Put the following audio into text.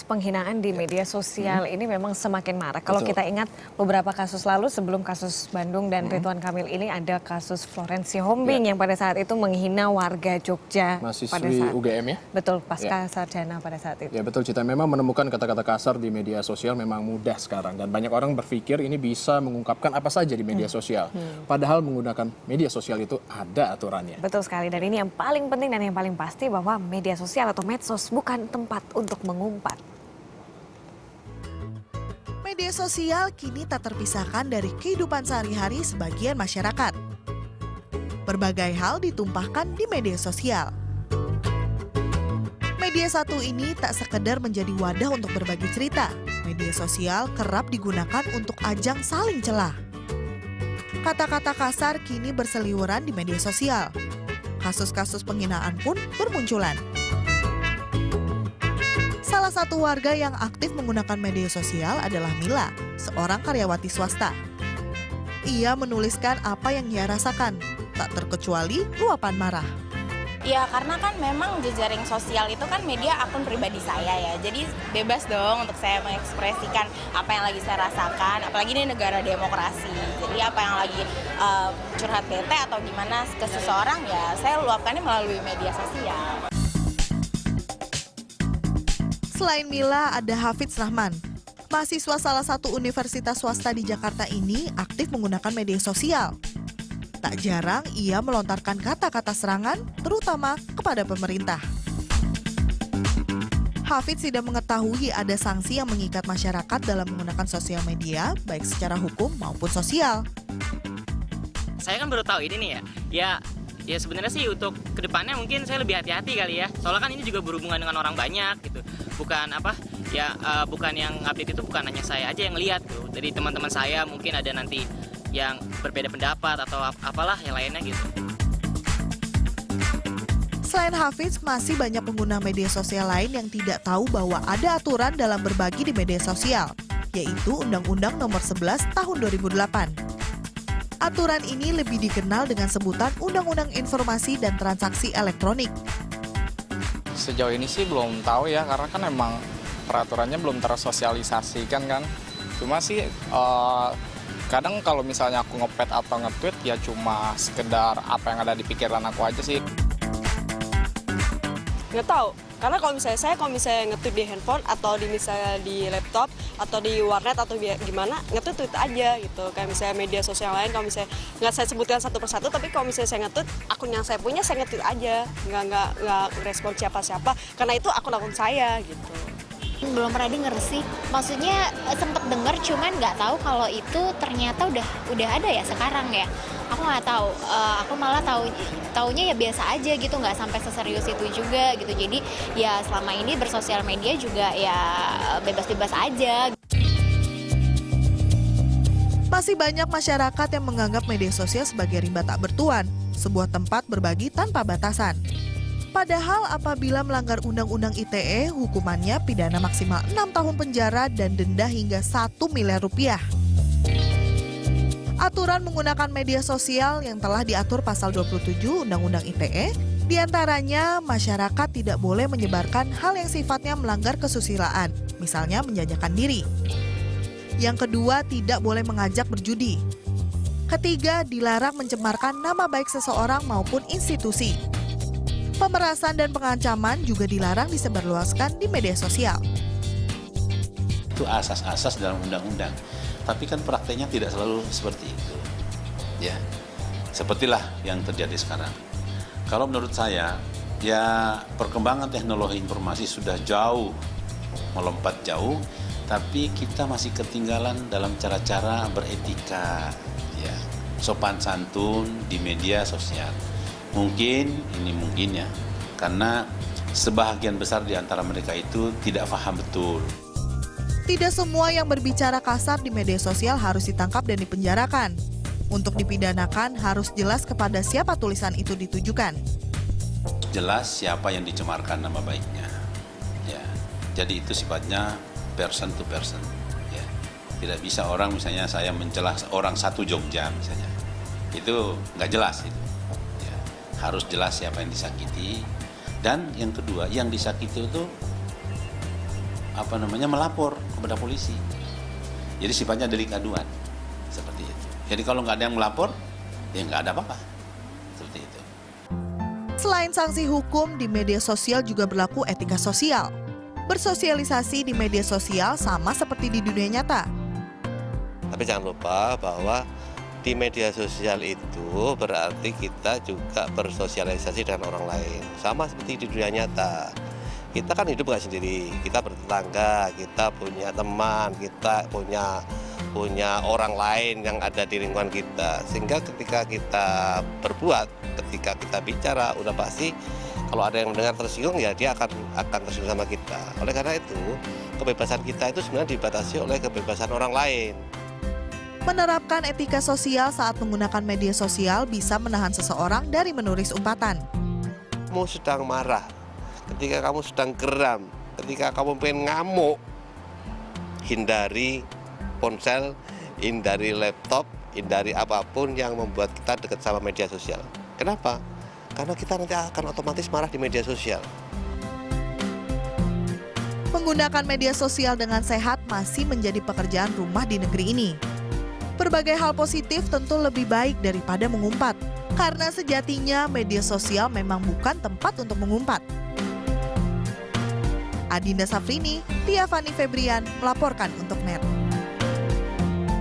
kasus penghinaan di media sosial ini memang semakin marak. Kalau Betul. kita ingat beberapa kasus lalu sebelum kasus Bandung dan Ridwan Kamil ini ada kasus Florence Sihombing yang pada saat itu menghina warga Jogja pada Mahasiswi saat UGM ya? betul pasca sarjana pada saat itu. Ya betul Cita, memang menemukan kata-kata kasar di media sosial memang mudah sekarang. Dan banyak orang berpikir ini bisa mengungkapkan apa saja di media sosial. Padahal menggunakan media sosial itu ada aturannya. Betul sekali, dan ini yang paling penting dan yang paling pasti bahwa media sosial atau medsos bukan tempat untuk mengumpat. Media sosial kini tak terpisahkan dari kehidupan sehari-hari sebagian masyarakat. Berbagai hal ditumpahkan di media sosial. Media satu ini tak sekedar menjadi wadah untuk berbagi cerita. Media sosial kerap digunakan untuk ajang saling celah. Kata-kata kasar kini berseliweran di media sosial. Kasus-kasus penghinaan pun bermunculan. Salah satu warga yang aktif menggunakan media sosial adalah Mila, seorang karyawati swasta. Ia menuliskan apa yang ia rasakan, tak terkecuali luapan marah. Ya karena kan memang jejaring sosial itu kan media akun pribadi saya ya. Jadi bebas dong untuk saya mengekspresikan apa yang lagi saya rasakan. Apalagi ini negara demokrasi. Jadi apa yang lagi curhat bete atau gimana ke seseorang ya saya luapkannya melalui media sosial. Selain Mila ada Hafidz Rahman. Mahasiswa salah satu universitas swasta di Jakarta ini aktif menggunakan media sosial. Tak jarang ia melontarkan kata-kata serangan, terutama kepada pemerintah. Hafidz tidak mengetahui ada sanksi yang mengikat masyarakat dalam menggunakan sosial media, baik secara hukum maupun sosial. Saya kan baru tahu ini nih ya sebenarnya sih untuk kedepannya mungkin saya lebih hati-hati kali ya. Soalnya kan ini juga berhubungan dengan orang banyak gitu. Bukan yang update itu bukan hanya saya aja yang lihat tuh. Dari teman-teman saya mungkin ada nanti yang berbeda pendapat atau apalah yang lainnya gitu. Selain Hafidz, masih banyak pengguna media sosial lain yang tidak tahu bahwa ada aturan dalam berbagi di media sosial, yaitu Undang-Undang Nomor 11 Tahun 2008. Aturan ini lebih dikenal dengan sebutan Undang-Undang Informasi dan Transaksi Elektronik. Sejauh ini sih belum tahu ya, karena kan emang peraturannya belum tersosialisasikan kan. Cuma sih kadang kalau misalnya aku nge-pet atau nge-tweet ya cuma sekedar apa yang ada di pikiran aku aja sih. Nggak tahu, karena kalau misalnya nge-tweet di handphone atau misalnya di laptop atau di warnet atau gimana, nge-tweet aja gitu. Kayak misalnya media sosial lain, kalau misalnya nggak saya sebutkan satu persatu, tapi kalau misalnya saya nge-tweet, akun yang saya punya saya nge-tweet aja, nggak respon siapa-siapa, karena itu akun saya gitu. Belum pernah denger sih, maksudnya sempet denger cuman nggak tahu kalau itu ternyata udah ada ya sekarang ya. Aku nggak tahu, aku malah taunya ya biasa aja gitu, nggak sampai seserius itu juga gitu. Jadi ya selama ini bersosial media juga ya bebas-bebas aja. Masih banyak masyarakat yang menganggap media sosial sebagai rimba tak bertuan, sebuah tempat berbagi tanpa batasan. Padahal apabila melanggar Undang-Undang ITE, hukumannya pidana maksimal 6 tahun penjara dan denda hingga 1 miliar rupiah. Aturan menggunakan media sosial yang telah diatur pasal 27 Undang-Undang ITE, diantaranya masyarakat tidak boleh menyebarkan hal yang sifatnya melanggar kesusilaan, misalnya menjajakan diri. Yang kedua, tidak boleh mengajak berjudi. Ketiga, dilarang mencemarkan nama baik seseorang maupun institusi. Pemerasan dan pengancaman juga dilarang disebarluaskan di media sosial. Itu asas-asas dalam undang-undang. Tapi kan prakteknya tidak selalu seperti itu. Ya. Sepertilah yang terjadi sekarang. Kalau menurut saya, ya perkembangan teknologi informasi sudah jauh melompat jauh, tapi kita masih ketinggalan dalam cara-cara beretika, ya. Sopan santun di media sosial. Mungkin ya, karena sebahagian besar di antara mereka itu tidak paham betul. Tidak semua yang berbicara kasar di media sosial harus ditangkap dan dipenjarakan. Untuk dipidanakan harus jelas kepada siapa tulisan itu ditujukan. Jelas siapa yang dicemarkan nama baiknya. Ya, jadi itu sifatnya person to person. Ya, tidak bisa orang misalnya saya mencela orang satu Jogja misalnya, itu nggak jelas itu. Harus jelas siapa yang disakiti. Dan yang kedua, yang disakiti itu melapor kepada polisi. Jadi sifatnya delik aduan seperti itu. Jadi kalau nggak ada yang melapor, ya nggak ada apa-apa seperti itu. Selain sanksi hukum, di media sosial juga berlaku etika sosial. Bersosialisasi di media sosial sama seperti di dunia nyata. Tapi jangan lupa bahwa di media sosial itu berarti kita juga bersosialisasi dengan orang lain. Sama seperti di dunia nyata. Kita kan hidup nggak sendiri, kita bertetangga, kita punya teman, kita punya orang lain yang ada di lingkungan kita. Sehingga ketika kita berbuat, ketika kita bicara, udah pasti kalau ada yang mendengar tersinggung, ya dia akan tersinggung sama kita. Oleh karena itu, kebebasan kita itu sebenarnya dibatasi oleh kebebasan orang lain. Menerapkan etika sosial saat menggunakan media sosial bisa menahan seseorang dari menulis umpatan. Kamu sedang marah, ketika kamu sedang geram, ketika kamu pengen ngamuk, hindari ponsel, hindari laptop, hindari apapun yang membuat kita dekat sama media sosial. Kenapa? Karena kita nanti akan otomatis marah di media sosial. Menggunakan media sosial dengan sehat masih menjadi pekerjaan rumah di negeri ini. Berbagai hal positif tentu lebih baik daripada mengumpat, karena sejatinya media sosial memang bukan tempat untuk mengumpat. Adinda Safrini, Tia Fani Febrian melaporkan untuk NET.